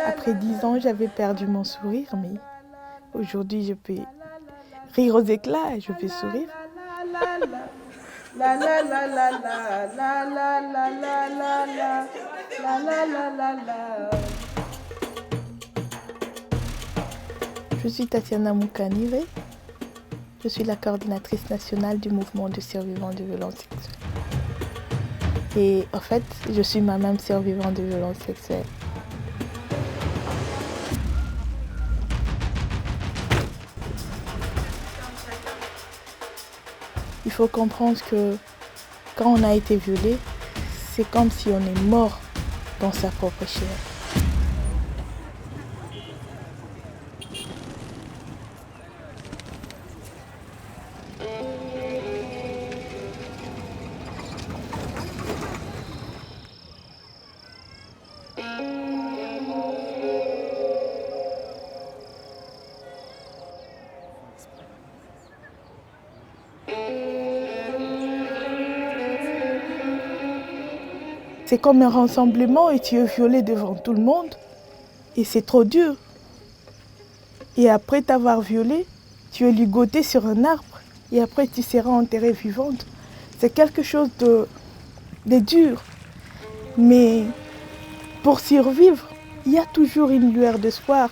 Après 10 ans, j'avais perdu mon sourire, mais aujourd'hui, je peux rire aux éclats et je peux sourire. Je suis Tatiana Moukanire. Je suis la coordinatrice nationale du mouvement de survivants de violences sexuelles. Et en fait, je suis moi-même survivante de violences sexuelles. Il faut comprendre que quand on a été violé, c'est comme si on est mort dans sa propre chair. C'est comme un rassemblement et tu es violé devant tout le monde et c'est trop dur. Et après t'avoir violé, tu es ligoté sur un arbre et après tu seras enterrée vivante. C'est quelque chose de dur. Mais pour survivre, il y a toujours une lueur d'espoir.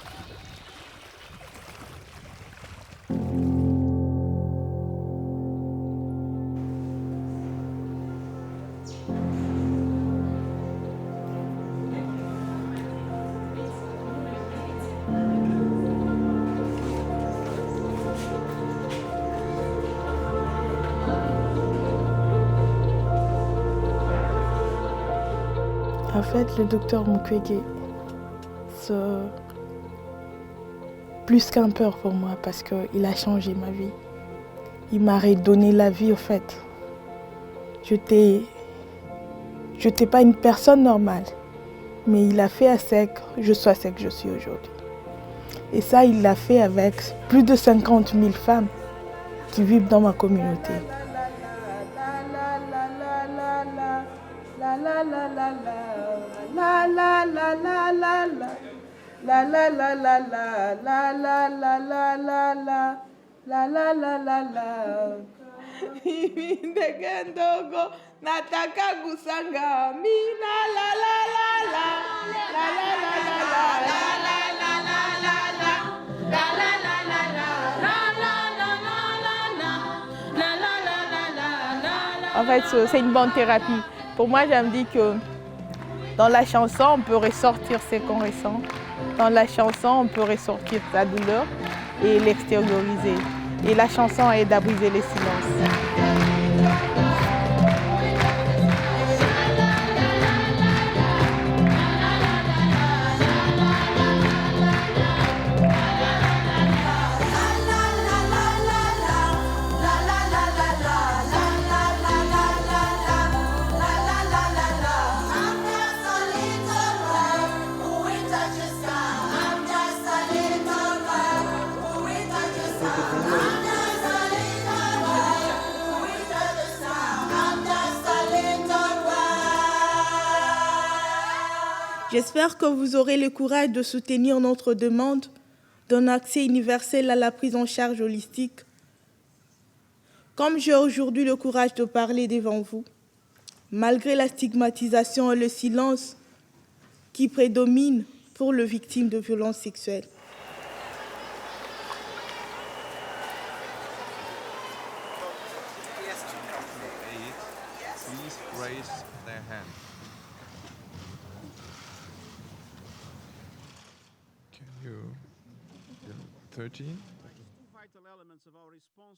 En fait, le docteur Mukwege, c'est plus qu'un peur pour moi parce qu'il a changé ma vie. Il m'a redonné la vie, au fait. Je n'étais pas une personne normale, mais il a fait à ce que je sois ce que je suis aujourd'hui. Et ça, il l'a fait avec plus de 50 000 femmes qui vivent dans ma communauté. En fait, c'est une bonne thérapie. Pour moi, je me dis que dans la chanson, on peut ressortir ce qu'on ressent. Dans la chanson, on peut ressortir sa douleur et l'extérioriser. Et la chanson aide à briser les silences. J'espère que vous aurez le courage de soutenir notre demande d'un accès universel à la prise en charge holistique. Comme j'ai aujourd'hui le courage de parler devant vous, malgré la stigmatisation et le silence qui prédominent pour les victimes de violences sexuelles. Please raise their hand. Can you 13?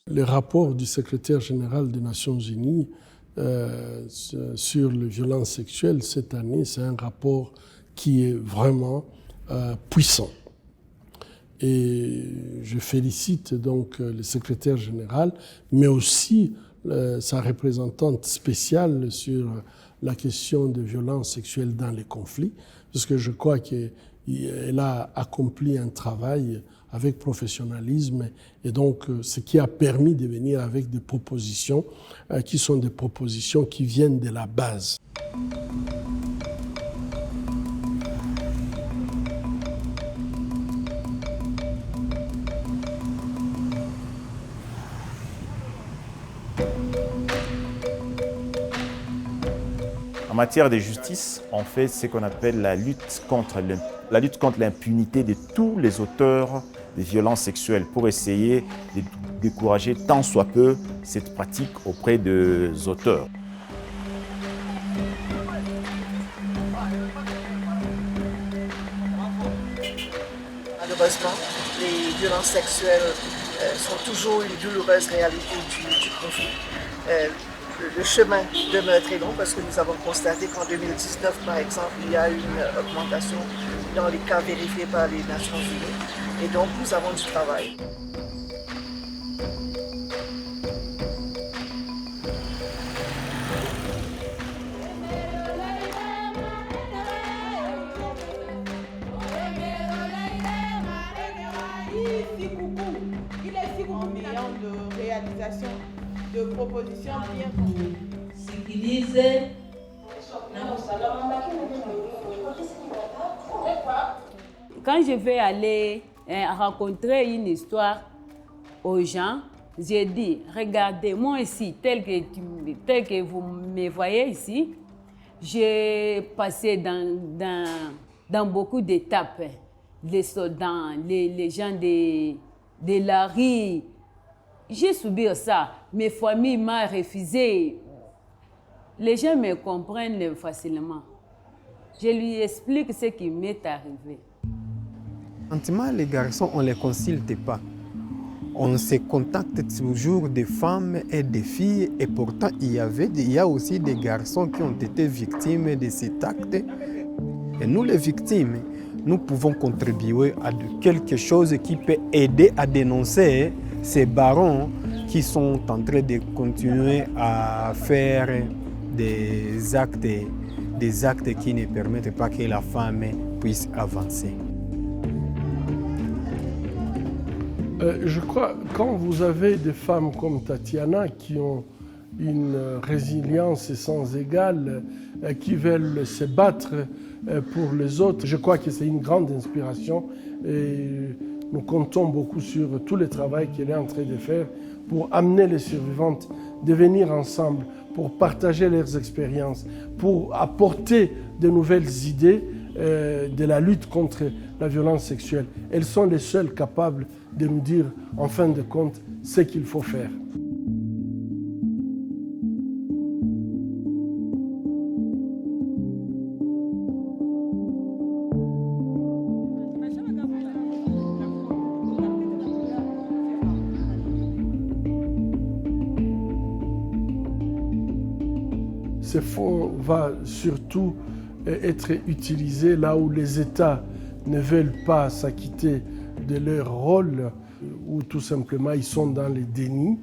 Le rapport du secrétaire général des Nations Unies sur les violences sexuelles cette année, c'est un rapport qui est vraiment puissant. Et je félicite donc le secrétaire général, mais aussi sa représentante spéciale sur la question de violences sexuelles dans les conflits, parce que je crois qu'elle a accompli un travail avec professionnalisme et donc ce qui a permis de venir avec des propositions qui sont des propositions qui viennent de la base. matière de justice, on fait ce qu'on appelle la lutte contre l'impunité de tous les auteurs de violences sexuelles pour essayer de décourager tant soit peu cette pratique auprès des auteurs. Malheureusement, les violences sexuelles sont toujours une douloureuse réalité du conflit. Le chemin demeure très long parce que nous avons constaté qu'en 2019, par exemple, il y a une augmentation dans les cas vérifiés par les Nations Unies. Et donc, nous avons du travail. De réalisation de propositions bien Quand je vais aller rencontrer une histoire aux gens, j'ai dit, regardez, moi ici, tel que vous me voyez ici, j'ai passé dans beaucoup d'étapes. Les soldats, les gens de la rue, j'ai subi ça. Mes familles m'ont refusé. Les gens me comprennent facilement. Je lui explique ce qui m'est arrivé. Antima, les garçons, on ne les consulte pas. On se contacte toujours des femmes et des filles. Et pourtant, il y a aussi des garçons qui ont été victimes de cet acte. Et nous, les victimes, nous pouvons contribuer à quelque chose qui peut aider à dénoncer ces barons qui sont en train de continuer à faire des actes qui ne permettent pas que la femme puisse avancer. Je crois que quand vous avez des femmes comme Tatiana qui ont une résilience sans égale, qui veulent se battre pour les autres, je crois que c'est une grande inspiration et nous comptons beaucoup sur tout le travail qu'elle est en train de faire pour amener les survivantes de venir ensemble, pour partager leurs expériences, pour apporter de nouvelles idées de la lutte contre la violence sexuelle. Elles sont les seules capables de nous dire, en fin de compte, ce qu'il faut faire. Ce fonds va surtout être utilisé là où les États ne veulent pas s'acquitter de leur rôle, ou tout simplement ils sont dans les dénis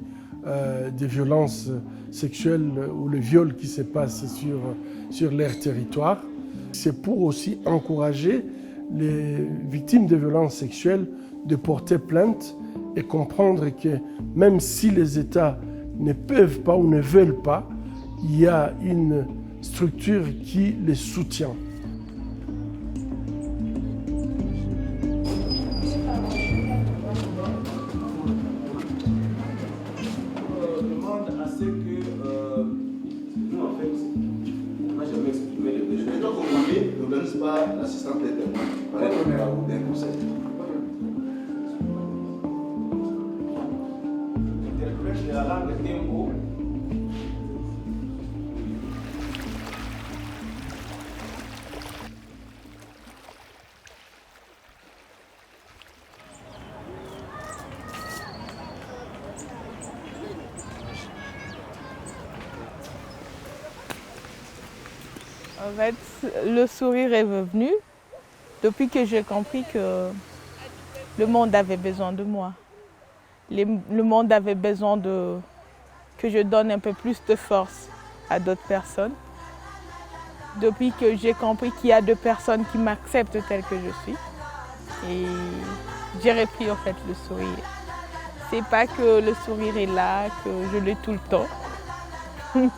des violences sexuelles ou le viol qui se passe sur leur territoire. C'est pour aussi encourager les victimes de violences sexuelles de porter plainte et comprendre que même si les États ne peuvent pas ou ne veulent pas, il y a une structure qui les soutient. On demande à ce que nous, en fait, on n'a jamais exprimé les besoins. Et donc, aujourd'hui, n'organise pas l'assistante des témoins, par exemple, ou d'un conseil. Interprète de la langue Tembo. En fait, le sourire est revenu depuis que j'ai compris que le monde avait besoin de moi. Le monde avait besoin que je donne un peu plus de force à d'autres personnes. Depuis que j'ai compris qu'il y a deux personnes qui m'acceptent telle que je suis. Et j'ai repris en fait le sourire. C'est pas que le sourire est là, que je l'ai tout le temps.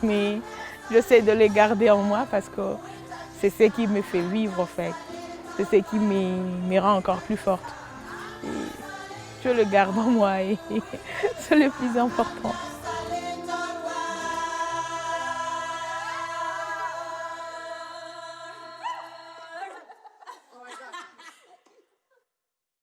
Mais j'essaie de le garder en moi parce que c'est ce qui me fait vivre en fait. C'est ce qui me rend encore plus forte. Et je le garde en moi et c'est le plus important.